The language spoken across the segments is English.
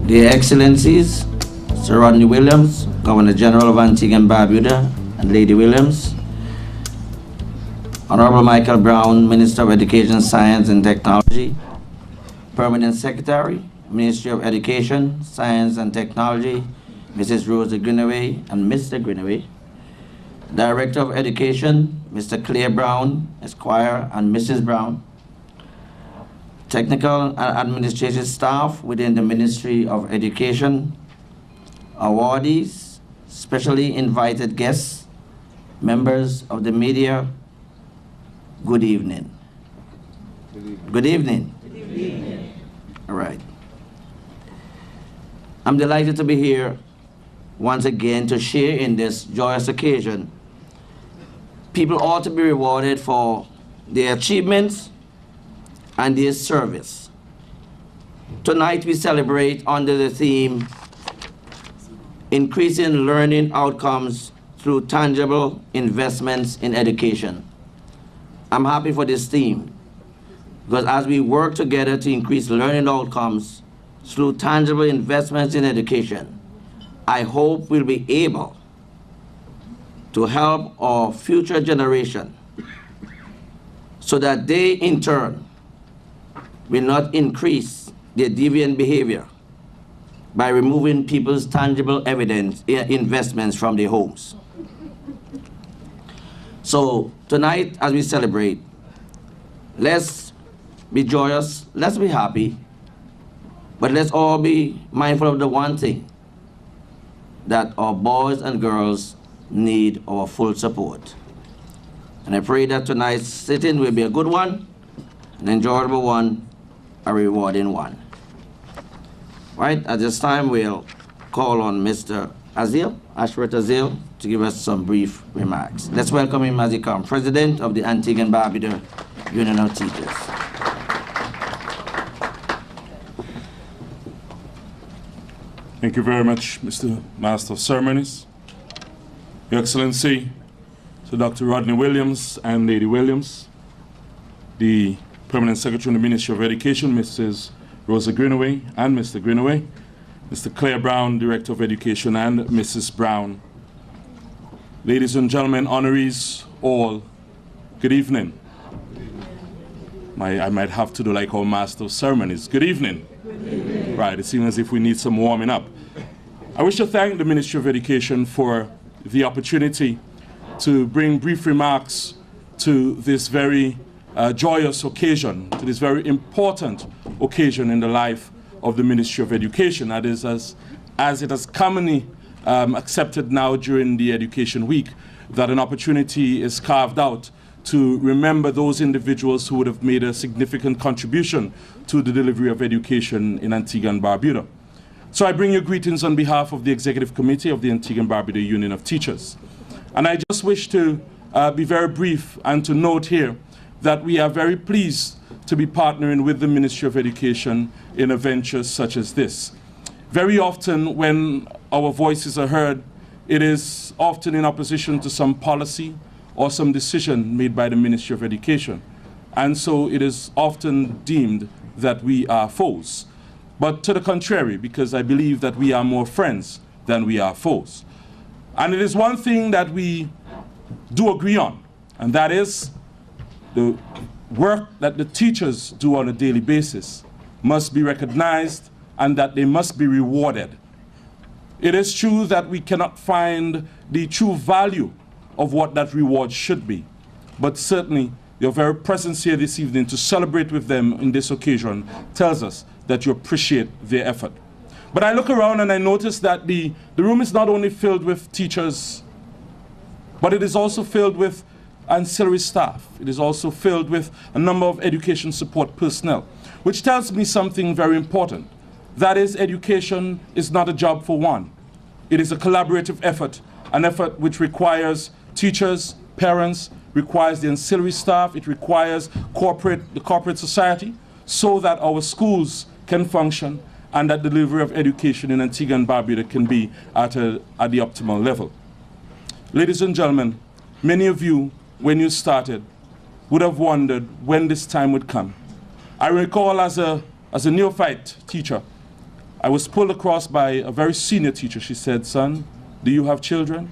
Their Excellencies, Sir Rodney Williams, Governor General of Antigua and Barbuda, and Lady Williams, Honorable Michael Brown, Minister of Education, Science and Technology, Permanent Secretary, Ministry of Education, Science and Technology, Mrs. Rosa Greenaway and Mr. Greenaway, Director of Education, Mr. Clay Brown, Esquire, and Mrs. Brown, technical and administrative staff within the Ministry of Education, awardees, specially invited guests, members of the media, good evening. Good evening. Good evening. All right. I'm delighted to be here once again to share in this joyous occasion. People ought to be rewarded for their achievements and their service. Tonight we celebrate under the theme, Increasing Learning Outcomes Through Tangible Investments in Education. I'm happy for this theme because as we work together to increase learning outcomes through tangible investments in education, I hope we'll be able to help our future generation so that they in turn will not increase their deviant behavior by removing people's tangible evidence investments from their homes. So tonight, as we celebrate, let's be joyous, let's be happy, but let's all be mindful of the one thing, that our boys and girls need our full support. And I pray that tonight's sitting will be a good one, an enjoyable one, a rewarding one. Right, at this time we'll call on Mr. Azil, Ashworth Azil, to give us some brief remarks. Let's welcome him as he comes, President of the Antigua and Barbuda Union of Teachers. Thank you very much, Mr. Master of Ceremonies. Your Excellency, Sir Dr. Rodney Williams and Lady Williams, the Permanent Secretary in the Ministry of Education, Mrs. Rosa Greenaway and Mr. Greenaway, Mr. Clay Brown, Director of Education, and Mrs. Brown. Ladies and gentlemen, honorees, all, good evening. I might have to do like our Master of Ceremonies. Good evening. Good evening. Right, it seems as if we need some warming up. I wish to thank the Ministry of Education for the opportunity to bring brief remarks to this very joyous occasion, to this very important occasion in the life of the Ministry of Education. That is, as it has commonly accepted now during the Education Week, that an opportunity is carved out to remember those individuals who would have made a significant contribution to the delivery of education in Antigua and Barbuda. So I bring you greetings on behalf of the Executive Committee of the Antigua and Barbuda Union of Teachers. And I just wish to be very brief and to note here that we are very pleased to be partnering with the Ministry of Education in a venture such as this. Very often when our voices are heard, it is often in opposition to some policy or some decision made by the Ministry of Education. And so it is often deemed that we are foes. But to the contrary, because I believe that we are more friends than we are foes. And it is one thing that we do agree on, and that is the work that the teachers do on a daily basis must be recognized and that they must be rewarded. It is true that we cannot find the true value of what that reward should be, but certainly your very presence here this evening to celebrate with them in this occasion tells us that you appreciate their effort. But I look around and I notice that the room is not only filled with teachers, but it is also filled with ancillary staff. It is also filled with a number of education support personnel, which tells me something very important. That is, education is not a job for one. It is a collaborative effort, an effort which requires teachers, parents, requires the ancillary staff, it requires the corporate society, so that our schools can function and that delivery of education in Antigua and Barbuda can be at the optimal level. Ladies and gentlemen, many of you, when you started, would have wondered when this time would come. I recall as a neophyte teacher, I was pulled across by a very senior teacher. She said, "Son, do you have children?"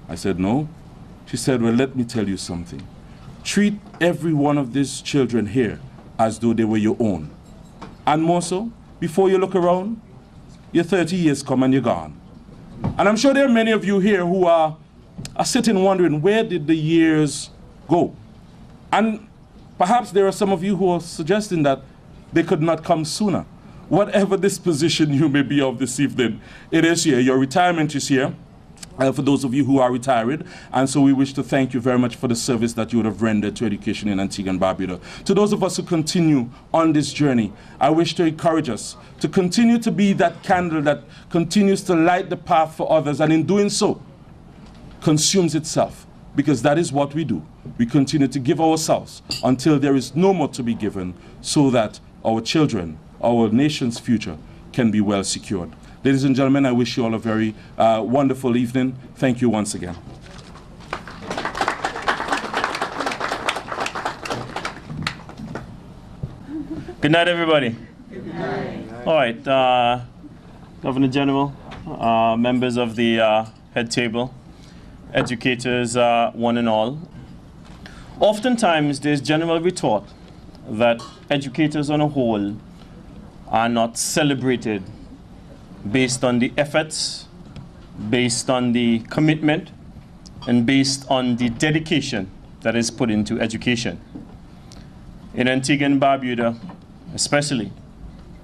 I said, "No." She said, "Well, let me tell you something. Treat every one of these children here as though they were your own. And more so, before you look around, your 30 years come and you're gone." And I'm sure there are many of you here who are sitting wondering, where did the years go? And perhaps there are some of you who are suggesting that they could not come sooner. Whatever disposition you may be of this evening, it is here. Your retirement is here. For those of you who are retired, and so we wish to thank you very much for the service that you would have rendered to education in Antigua and Barbuda. To those of us who continue on this journey, I wish to encourage us to continue to be that candle that continues to light the path for others, and in doing so, consumes itself, because that is what we do. We continue to give ourselves until there is no more to be given, so that our children, our nation's future, can be well secured. Ladies and gentlemen, I wish you all a very wonderful evening. Thank you once again. Good night, everybody. Good night. All right, Governor General, members of the head table, educators, one and all. Oftentimes, there's general retort that educators on a whole are not celebrated based on the efforts, based on the commitment, and based on the dedication that is put into education. In Antigua and Barbuda, especially,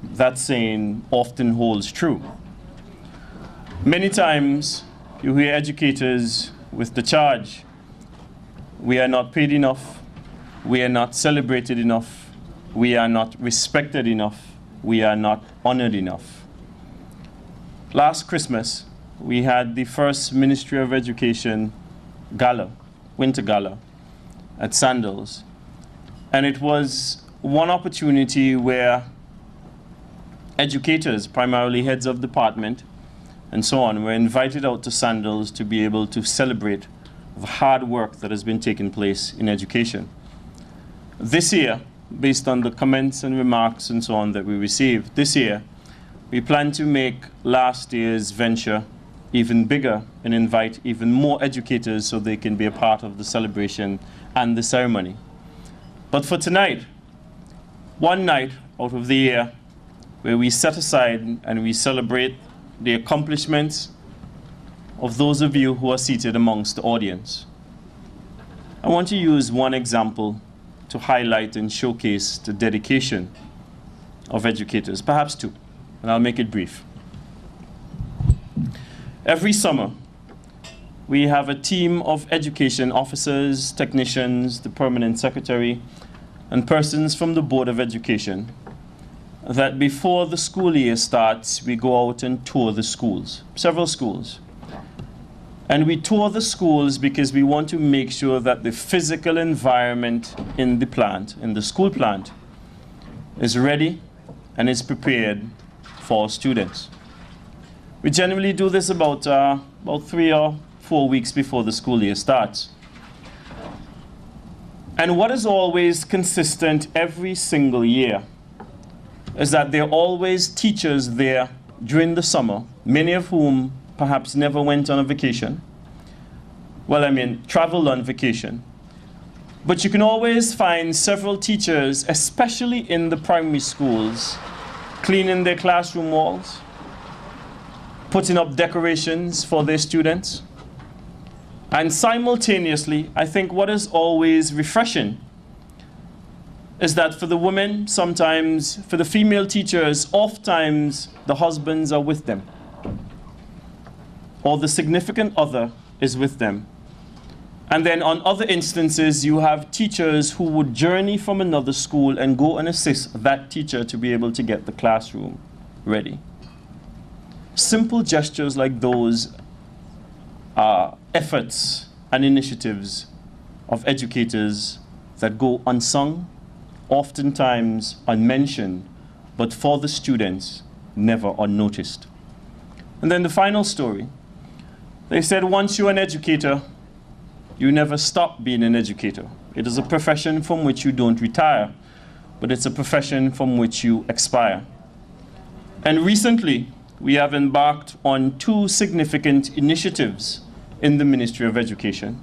that saying often holds true. Many times, you hear educators with the charge, we are not paid enough, we are not celebrated enough, we are not respected enough, we are not honored enough. Last Christmas, we had the first Ministry of Education gala, winter gala, at Sandals. And it was one opportunity where educators, primarily heads of department, and so on, were invited out to Sandals to be able to celebrate the hard work that has been taking place in education. This year, based on the comments and remarks and so on that we received, this year, we plan to make last year's venture even bigger and invite even more educators so they can be a part of the celebration and the ceremony. But for tonight, one night out of the year where we set aside and we celebrate the accomplishments of those of you who are seated amongst the audience, I want to use one example to highlight and showcase the dedication of educators, perhaps two. And I'll make it brief. Every summer, we have a team of education officers, technicians, the permanent secretary, and persons from the Board of Education that before the school year starts, we go out and tour the schools, several schools. And we tour the schools because we want to make sure that the physical environment in the plant, in the school plant, is ready and is prepared for students. We generally do this about 3 or 4 weeks before the school year starts. And what is always consistent every single year is that there are always teachers there during the summer, many of whom perhaps never went on a vacation. Well, I mean, traveled on vacation. But you can always find several teachers, especially in the primary schools, cleaning their classroom walls, putting up decorations for their students. And simultaneously, I think what is always refreshing is that for the women, sometimes, for the female teachers, oftentimes the husbands are with them, or the significant other is with them. And then on other instances, you have teachers who would journey from another school and go and assist that teacher to be able to get the classroom ready. Simple gestures like those are efforts and initiatives of educators that go unsung, oftentimes unmentioned, but for the students, never unnoticed. And then the final story. They said once you're an educator, you never stop being an educator. It is a profession from which you don't retire, but it's a profession from which you expire. And recently, we have embarked on 2 significant initiatives in the Ministry of Education.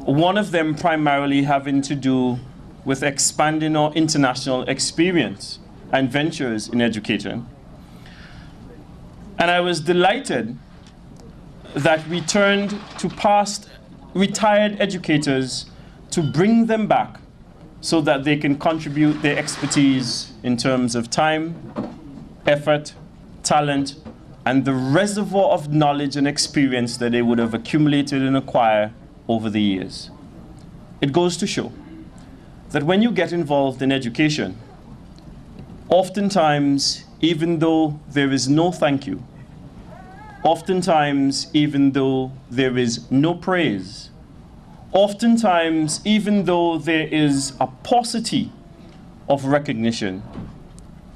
One of them primarily having to do with expanding our international experience and ventures in education. And I was delighted that we turned to past retired educators to bring them back so that they can contribute their expertise in terms of time, effort, talent, and the reservoir of knowledge and experience that they would have accumulated and acquired over the years. It goes to show that when you get involved in education, oftentimes, even though there is no thank you, oftentimes, even though there is no praise, oftentimes, even though there is a paucity of recognition,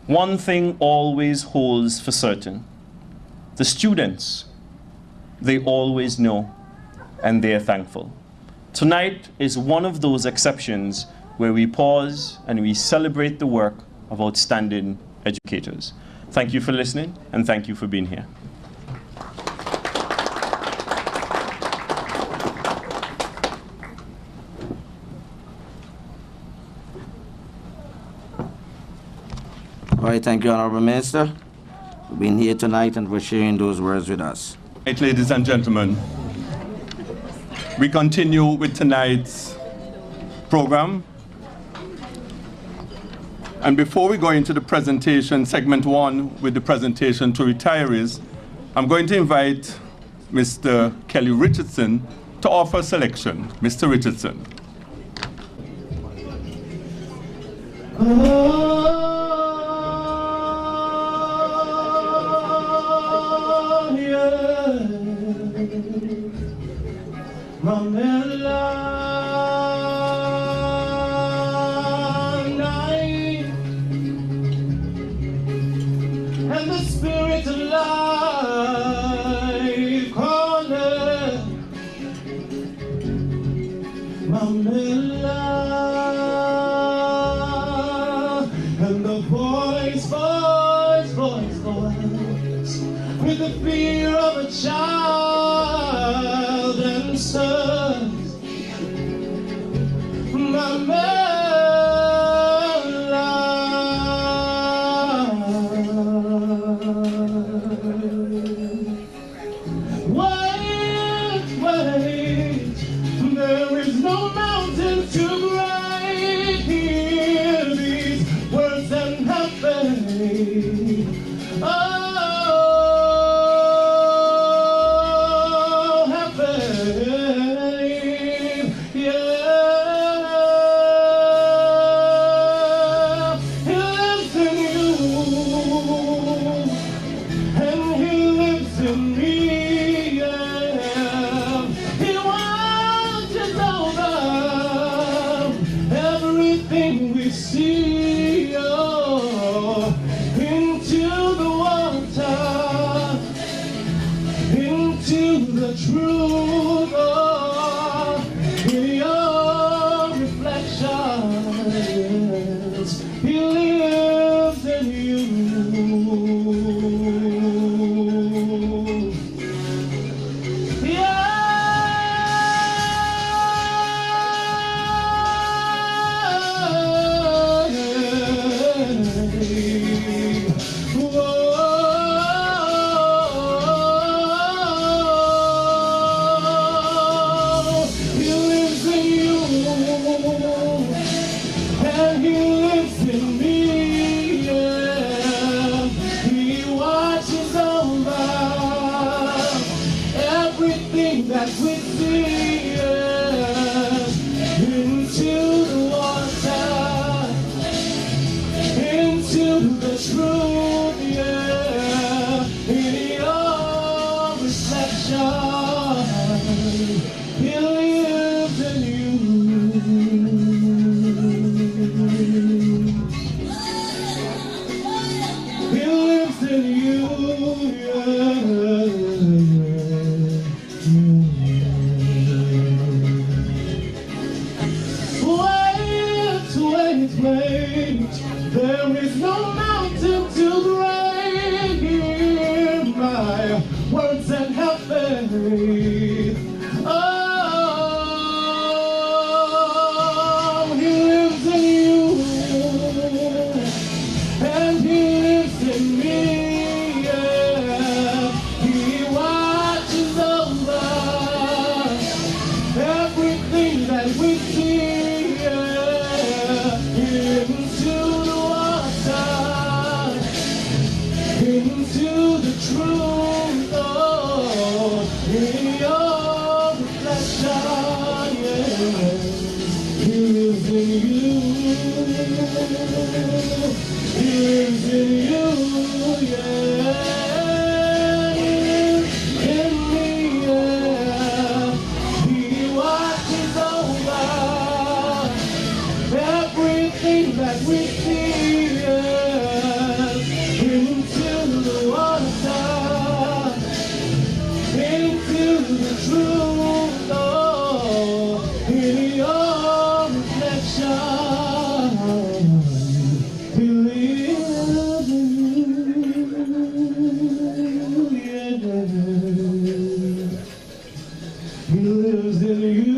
one thing always holds for certain. The students, they always know and they're thankful. Tonight is one of those exceptions where we pause and we celebrate the work of outstanding educators. Thank you for listening and thank you for being here. All right, thank you, Honorable Minister, for being here tonight and for sharing those words with us. Right, ladies and gentlemen, we continue with tonight's program. And before we go into the presentation, segment 1 with the presentation to retirees, I'm going to invite Mr. Kelly Richardson to offer a selection. Mr. Richardson. And the spirit of life calling Mamela, and the voice with the fear of a child and son. Mamela. Wait, there is no mountain too great. Hear these words and have faith. Oh, have faith, yeah. He lives in you, and He lives in me, yeah. He watches over He lives in you. He lives in you, yeah. In me, yeah. He watches over everything that we see, yeah. Into the water, into the truth, oh, in your reflection. He lives in you, yeah. He lives in you.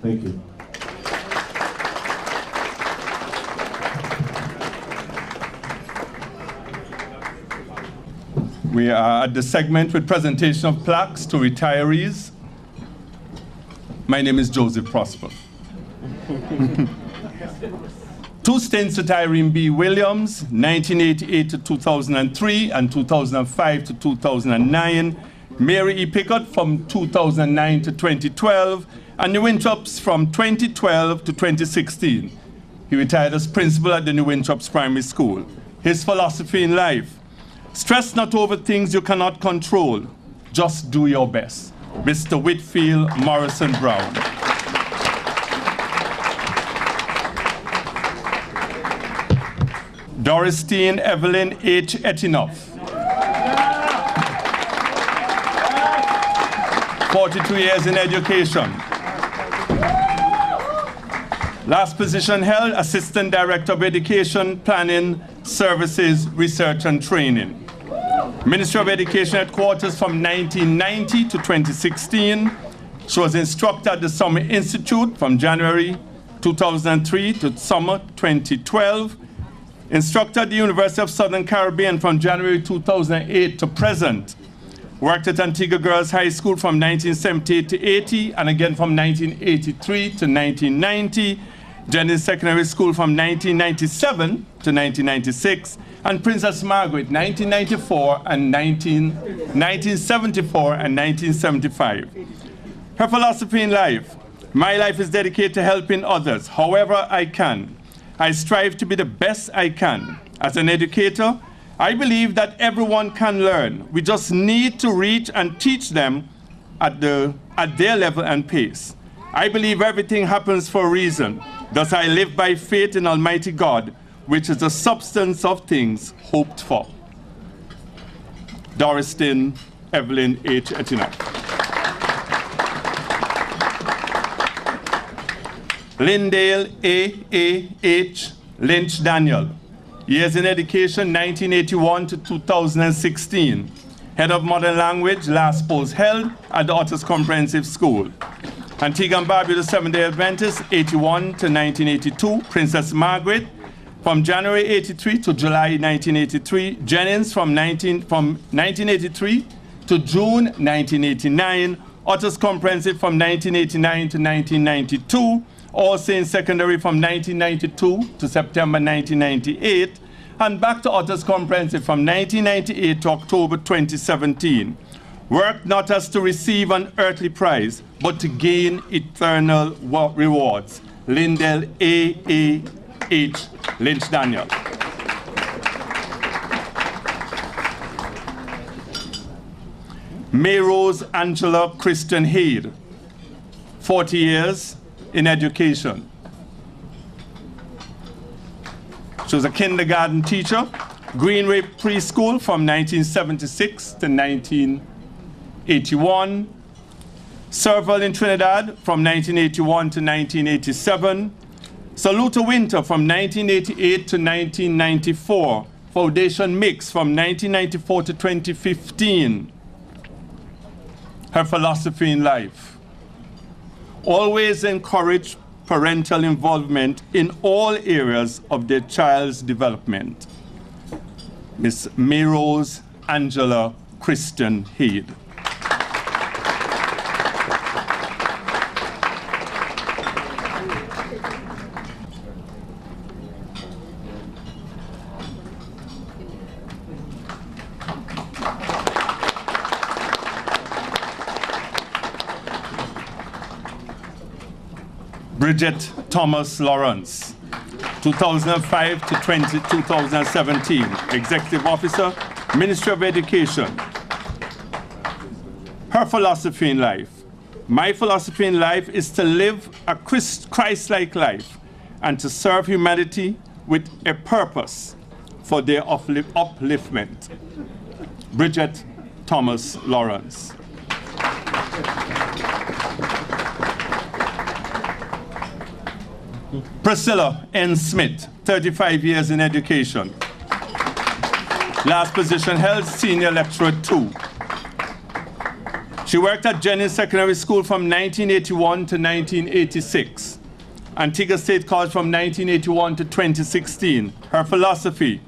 Thank you. We are at the segment with presentation of plaques to retirees. My name is Joseph Prosper. Two stints to Tyreen B. Williams, 1988 to 2003 and 2005 to 2009. Mary E. Pickett from 2009 to 2012, and New Winthrops from 2012 to 2016. He retired as principal at the New Winthrops Primary School. His philosophy in life: stress not over things you cannot control, just do your best. Mr. Whitfield Morrison Brown. Doristine Evelyn H. Etinoff. 42 years in education. Last position held, Assistant Director of Education, Planning, Services, Research and Training. Ministry of Education headquarters from 1990 to 2016. She was instructor at the Summer Institute from January 2003 to summer 2012. Instructor at the University of Southern Caribbean from January 2008 to present. Worked at Antigua Girls High School from 1978 to 80, and again from 1983 to 1990. Jennings Secondary School from 1997 to 1996, and Princess Margaret, 1994 and 1974 and 1975. Her philosophy in life: my life is dedicated to helping others however I can. I strive to be the best I can. As an educator, I believe that everyone can learn. We just need to reach and teach them at their level and pace. I believe everything happens for a reason. Thus I live by faith in Almighty God, which is the substance of things hoped for. Doristine Evelyn H. Etinoff. Lindale A.H. Lynch Daniel. Years in education, 1981 to 2016. Head of Modern Language, last post held at the Otters Comprehensive School. Antigua and Barbuda Seventh-day Adventist, 81 to 1982. Princess Margaret, from January 83 to July 1983. Jennings from 1983 to June 1989. Otters Comprehensive from 1989 to 1992. All Saints Secondary from 1992 to September 1998. And back to Otters Comprehensive from 1998 to October 2017. Work not as to receive an earthly prize, but to gain eternal rewards. Lindell A.H. Lynch Daniel. Mayrose Angela Christian Hayde, 40 years in education. She was a kindergarten teacher, Greenway Preschool from 1976 to 1981, Serval in Trinidad from 1981 to 1987, Saluta Winter from 1988 to 1994, Foundation Mix from 1994 to 2015. Her philosophy in life: always encourage parental involvement in all areas of their child's development. Miss Mayrose Angela Christian Hayde. Bridget Thomas Lawrence, 2005 to 2017, Executive Officer, Ministry of Education. Her philosophy in life. My philosophy in life is to live a Christ-like life and to serve humanity with a purpose for their upliftment. Bridget Thomas Lawrence. Priscilla N. Smith, 35 years in education. Last position held, Senior Lecturer 2. She worked at Jennings Secondary School from 1981 to 1986. Antigua State College from 1981 to 2016. Her philosophy: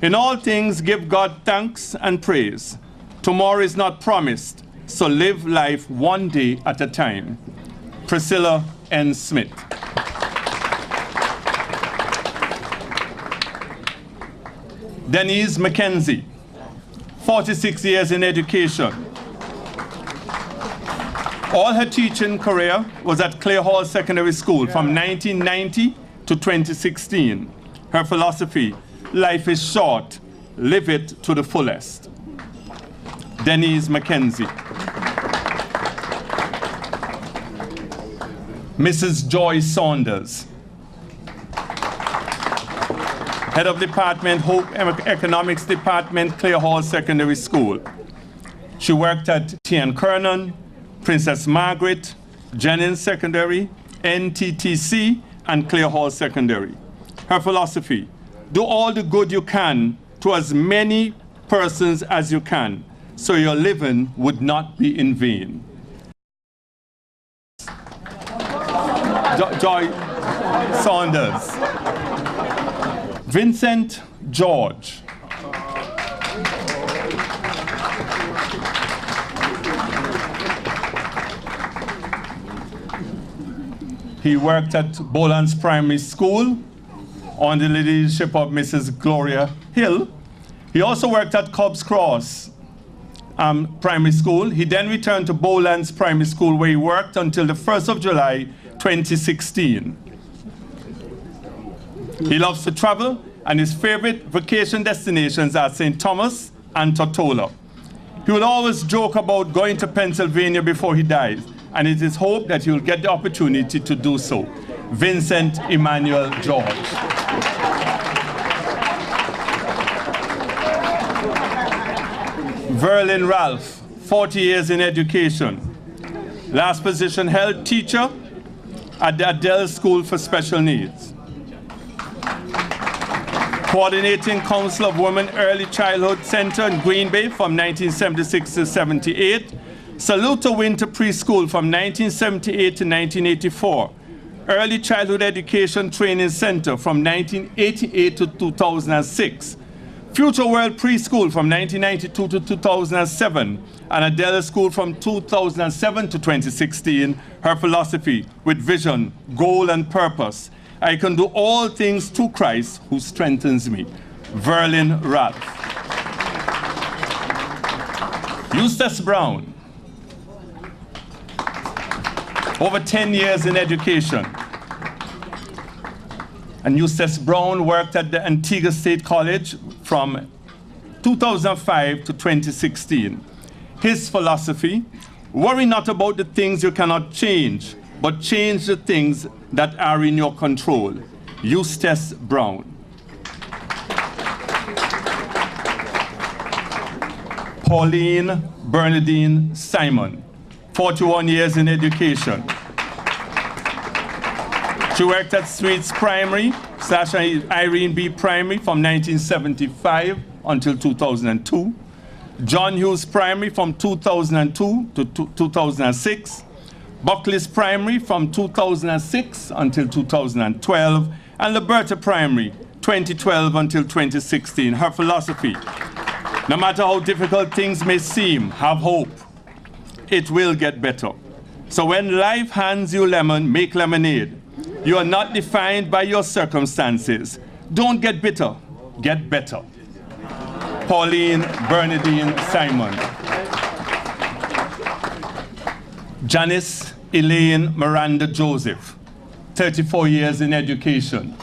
in all things give God thanks and praise. Tomorrow is not promised, so live life one day at a time. Priscilla N. Smith. Denise McKenzie, 46 years in education. All her teaching career was at Clare Hall Secondary School from 1990 to 2016. Her philosophy: life is short, live it to the fullest. Denise McKenzie. Mrs. Joy Saunders, Head of Department, Hope Economics Department, Clare Hall Secondary School. She worked at T.N. Kernan, Princess Margaret, Jennings Secondary, NTTC, and Clare Hall Secondary. Her philosophy: do all the good you can to as many persons as you can, so your living would not be in vain. Joy Saunders. Vincent George. He worked at Boland's Primary School under the leadership of Mrs. Gloria Hill. He also worked at Cobb's Cross Primary School. He then returned to Boland's Primary School, where he worked until the 1st of July, 2016. He loves to travel, and his favorite vacation destinations are St. Thomas and Tortola. He will always joke about going to Pennsylvania before he dies, and it is hoped that he will get the opportunity to do so. Vincent Emmanuel George. Verlin Ralph, 40 years in education. Last position held, teacher at the Adele School for Special Needs. Coordinating Council of Women Early Childhood Center in Green Bay from 1976 to 78. Saluto Winter Preschool from 1978 to 1984. Early Childhood Education Training Center from 1988 to 2006. Future World Preschool from 1992 to 2007. And Adela School from 2007 to 2016. Her philosophy: with vision, goal, and purpose, I can do all things through Christ who strengthens me. Verlin Ralph. Eustace Brown. Over 10 years in education. And Eustace Brown worked at the Antigua State College from 2005 to 2016. His philosophy: worry not about the things you cannot change, but change the things that are in your control. Eustace Brown. Pauline Bernadine Simon, 41 years in education. She worked at Sweets Primary / Irene B. Primary from 1975 until 2002. John Hughes Primary from 2002 to 2006. Buckley's Primary from 2006 until 2012. And Liberta Primary, 2012 until 2016. Her philosophy: no matter how difficult things may seem, have hope. It will get better. So when life hands you lemon, make lemonade. You are not defined by your circumstances. Don't get bitter, get better. Pauline Bernadine Simon. Janice Elaine Miranda Joseph, 34 years in education.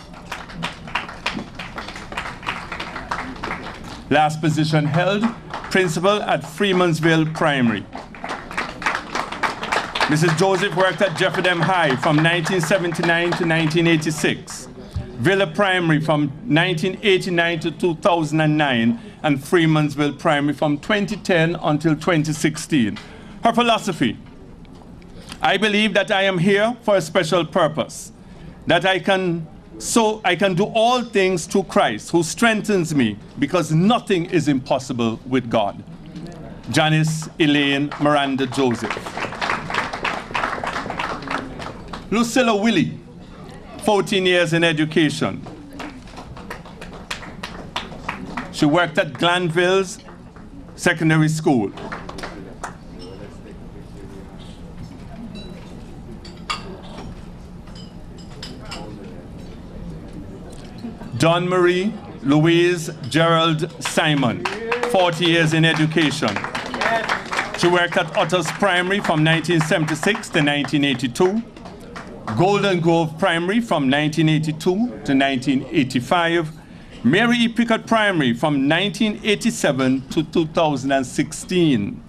Last position held, principal at Freemansville Primary. Mrs. Joseph worked at Jefferdham High from 1979 to 1986, Villa Primary from 1989 to 2009, and Freemansville Primary from 2010 until 2016. Her philosophy: I believe that I am here for a special purpose, that I can do all things through Christ who strengthens me, because nothing is impossible with God. Janice Elaine Miranda Joseph. Lucilla Willie, 14 years in education. She worked at Glanville's Secondary School. John Marie Louise Gerald Simon, 40 years in education. She worked at Otters Primary from 1976 to 1982, Golden Grove Primary from 1982 to 1985, Mary E. Pickett Primary from 1987 to 2016.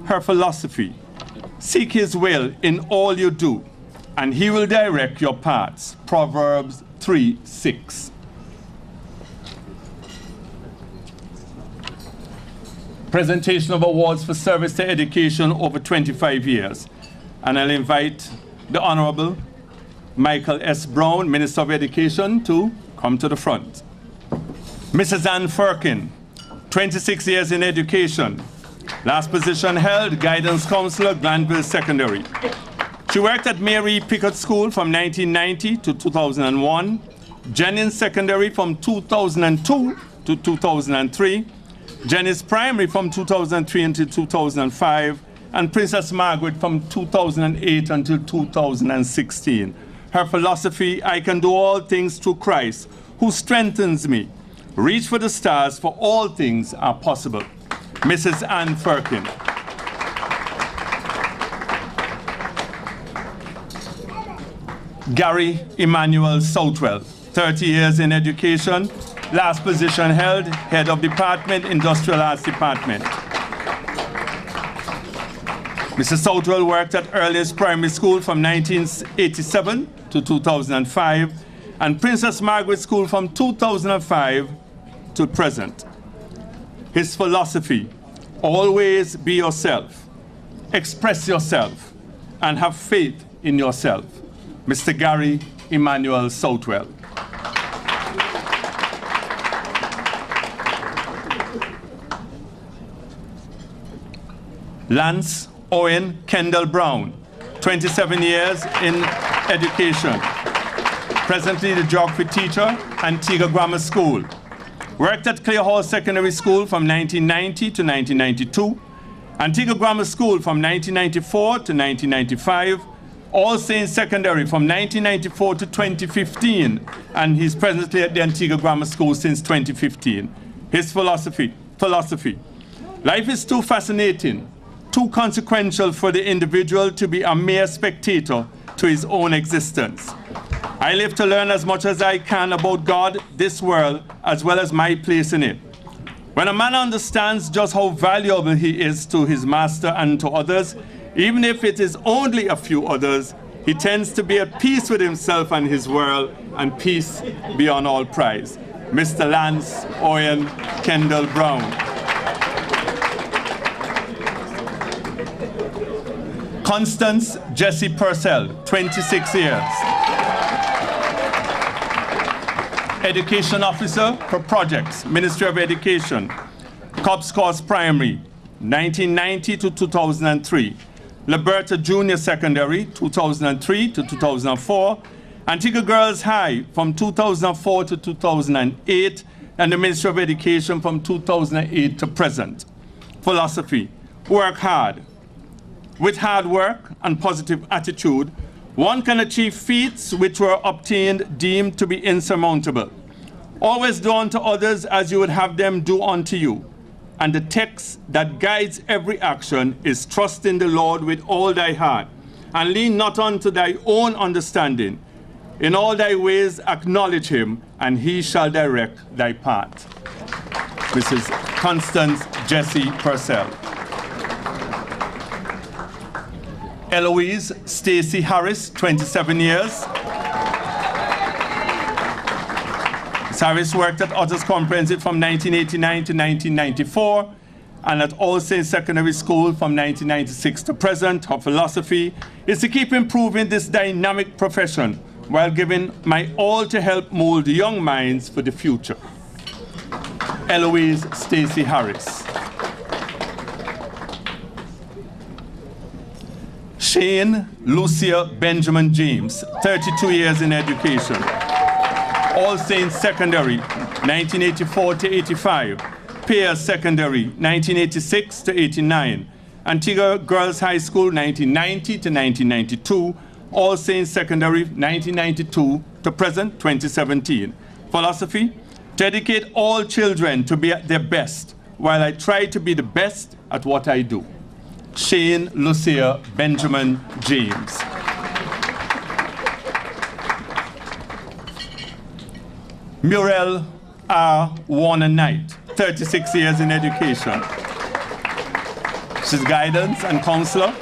Her philosophy: seek his will in all you do, and he will direct your paths. Proverbs 3:6. Presentation of awards for service to education over 25 years. And I'll invite the Honorable Michael S. Brown, Minister of Education, to come to the front. Mrs. Ann Firkin, 26 years in education. Last position held, Guidance Counselor, Glanville Secondary. She worked at Mary Pickett School from 1990 to 2001, Jennings Secondary from 2002 to 2003, Jennings Primary from 2003 until 2005, and Princess Margaret from 2008 until 2016. Her philosophy: I can do all things through Christ who strengthens me. Reach for the stars, for all things are possible. Mrs. Ann Firkin. Gary Emmanuel Southwell, 30 years in education. Last position held, Head of Department, Industrial Arts Department. Mrs. Southwell worked at Earliest Primary School from 1987 to 2005, and Princess Margaret School from 2005 to present. His philosophy: always be yourself, express yourself, and have faith in yourself. Mr. Gary Emmanuel Southwell. Lance Owen Kendall Brown, 27 years in education. Presently the geography teacher, Antigua Grammar School. Worked at Clear Hall Secondary School from 1990 to 1992, Antigua Grammar School from 1994 to 1995, All Saints Secondary from 1994 to 2015, and he's presently at the Antigua Grammar School since 2015. His philosophy: life is too fascinating, too consequential for the individual to be a mere spectator to his own existence. I live to learn as much as I can about God, this world, as well as my place in it. When a man understands just how valuable he is to his master and to others, even if it is only a few others, he tends to be at peace with himself and his world, and peace beyond all price. Mr. Lance Owen Kendall Brown. Constance Jessie Purcell, 26 years. Education Officer for Projects, Ministry of Education. Cobb's Course Primary, 1990 to 2003. Liberta Junior Secondary, 2003 to 2004. Antigua Girls High from 2004 to 2008. And the Ministry of Education from 2008 to present. Philosophy: work hard. With hard work and positive attitude, one can achieve feats which were obtained deemed to be insurmountable. Always do unto others as you would have them do unto you. And the text that guides every action is: trust in the Lord with all thy heart, and lean not unto thy own understanding. In all thy ways acknowledge him, and he shall direct thy path. Mrs. Constance Jessie Purcell. Eloise Stacy Harris, 27 years. Ms. Harris worked at Otters Comprehensive from 1989 to 1994 and at All Saints Secondary School from 1996 to present. Her philosophy is to keep improving this dynamic profession while giving my all to help mold young minds for the future. Eloise Stacy Harris. Shane Lucia Benjamin James, 32 years in education. All Saints Secondary, 1984 to 85. Pierce Secondary, 1986 to 89. Antigua Girls High School, 1990 to 1992. All Saints Secondary, 1992 to present, 2017. Philosophy: to educate all children to be at their best, while I try to be the best at what I do. Shane Lucia Benjamin James. Muriel R. Warner Knight, 36 years in education. She's guidance and counselor.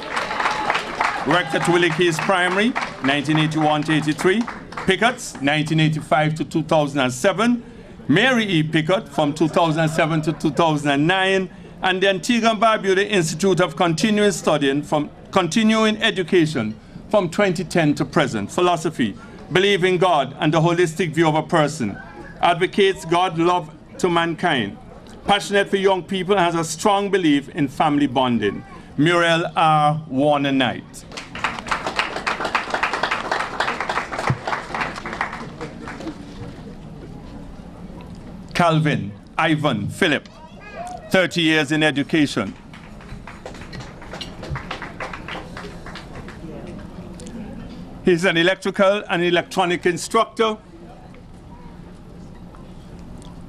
Worked at Willie Keys Primary, 1981 to 83. Pickett's, 1985 to 2007. Mary E. Pickett from 2007 to 2009. And the Antigua and Barbuda Institute of Continuing Education from 2010 to present. Philosophy: believe in God and the holistic view of a person. Advocates God's love to mankind. Passionate for young people and has a strong belief in family bonding. Muriel R. Warner Knight. Calvin Ivan Phillip, 30 years in education. He's an electrical and electronic instructor.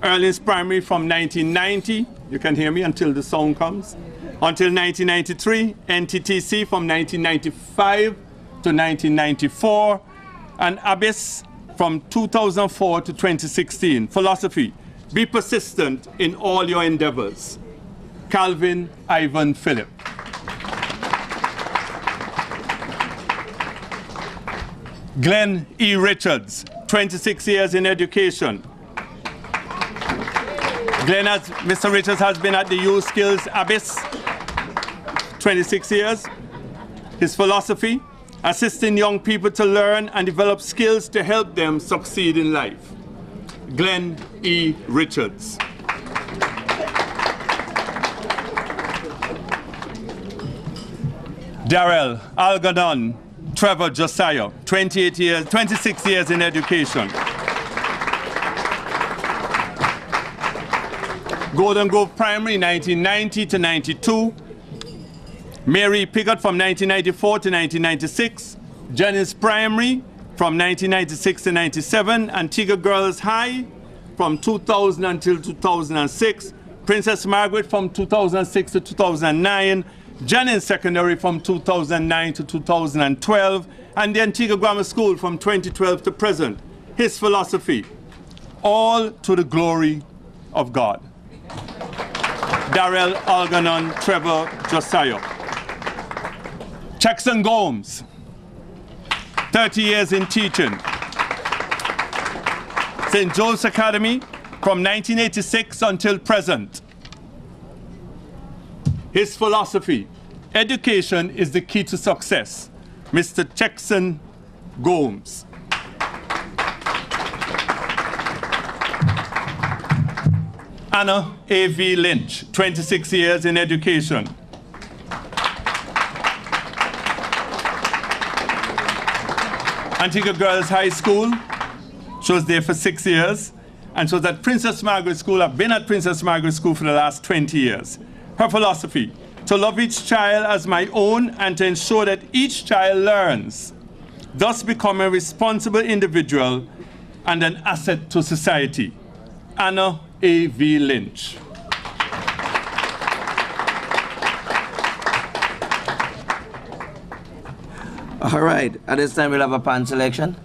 Early's Primary from 1990, you can hear me until the sound comes, until 1993. NTTC from 1995 to 1994. And Abyss from 2004 to 2016. Philosophy: be persistent in all your endeavors. Calvin Ivan Phillip. Glenn E. Richards, 26 years in education. Mr. Richards has been at the Youth Skills Abyss 26 years. His philosophy: assisting young people to learn and develop skills to help them succeed in life. Glenn E. Richards. Darrell Algernon Trevor Josiah, 26 years in education. Golden Grove Primary, 1990 to 92. Mary Pickett from 1994 to 1996. Jennings Primary from 1996 to 97. Antigua Girls High from 2000 until 2006. Princess Margaret from 2006 to 2009. Jennings Secondary from 2009 to 2012. And the Antigua Grammar School from 2012 to present. His philosophy: all to the glory of God. Darrell Algernon Trevor Josiah. Jackson Gomes, 30 years in teaching. St. Joe's Academy from 1986 until present. His philosophy: education is the key to success. Mr. Jackson Gomes. Anna A.V. Lynch, 26 years in education. Antigua Girls High School, she was there for 6 years, and she was at Princess Margaret School. I've been at Princess Margaret School for the last 20 years. Her philosophy: to love each child as my own and to ensure that each child learns, thus become a responsible individual and an asset to society. Anna A.V. Lynch. All right, at this time we'll have a pan selection.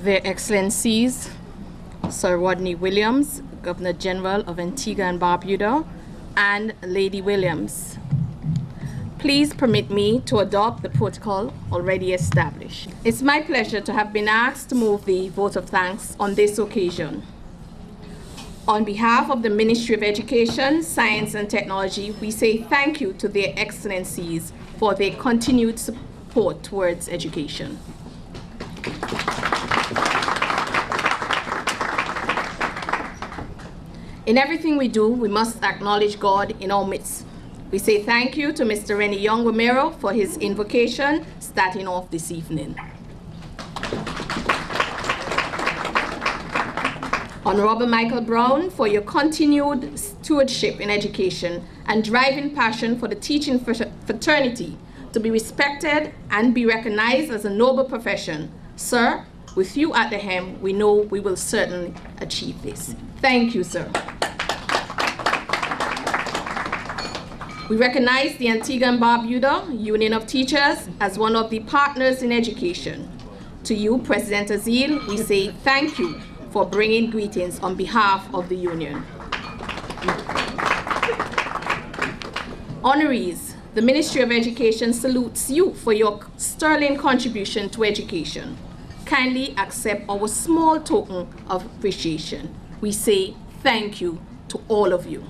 Their Excellencies, Sir Rodney Williams, Governor General of Antigua and Barbuda, and Lady Williams. Please permit me to adopt the protocol already established. It's my pleasure to have been asked to move the vote of thanks on this occasion. On behalf of the Ministry of Education, Science and Technology, we say thank you to their Excellencies for their continued support towards education. In everything we do, we must acknowledge God in our midst. We say thank you to Mr. Rennie Young Romero for his invocation starting off this evening. Honorable Michael Brown, for your continued stewardship in education and driving passion for the teaching fraternity to be respected and be recognized as a noble profession. Sir, with you at the helm, we know we will certainly achieve this. Thank you, sir. We recognize the Antigua and Barbuda Union of Teachers as one of the partners in education. To you, President Azil, we say thank you for bringing greetings on behalf of the union. Honorees, the Ministry of Education salutes you for your sterling contribution to education. Kindly accept our small token of appreciation. We say thank you to all of you.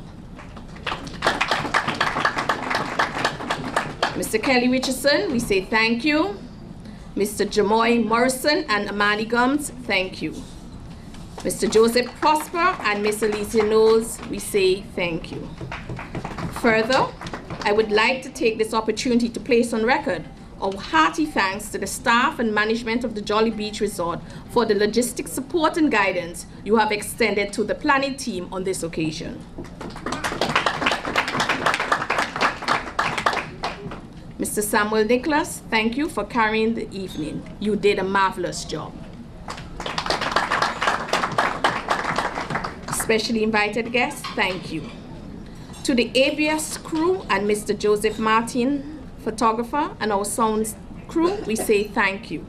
Mr. Kelly Richardson, we say thank you. Mr. Jamoy Morrison and Amani Gums, thank you. Mr. Joseph Prosper and Ms. Alicia Knowles, we say thank you. Further, I would like to take this opportunity to place on record our hearty thanks to the staff and management of the Jolly Beach Resort for the logistic support and guidance you have extended to the planning team on this occasion. Mr. Samuel Nicholas, thank you for carrying the evening. You did a marvelous job. Specially invited guests, thank you. To the ABS crew and Mr. Joseph Martin, photographer, and our sound crew, we say thank you.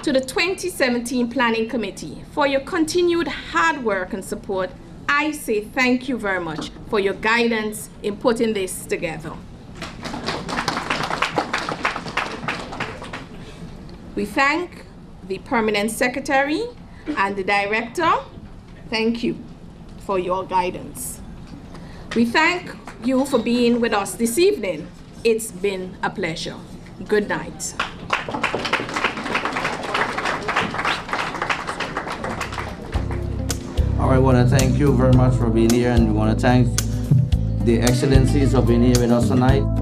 To the 2017 Planning Committee, for your continued hard work and support, I say thank you very much for your guidance in putting this together. We thank the Permanent Secretary and the Director. Thank you for your guidance. We thank you for being with us this evening. It's been a pleasure. Good night. I want to thank you very much for being here, and we want to thank the Excellencies for being here with us tonight.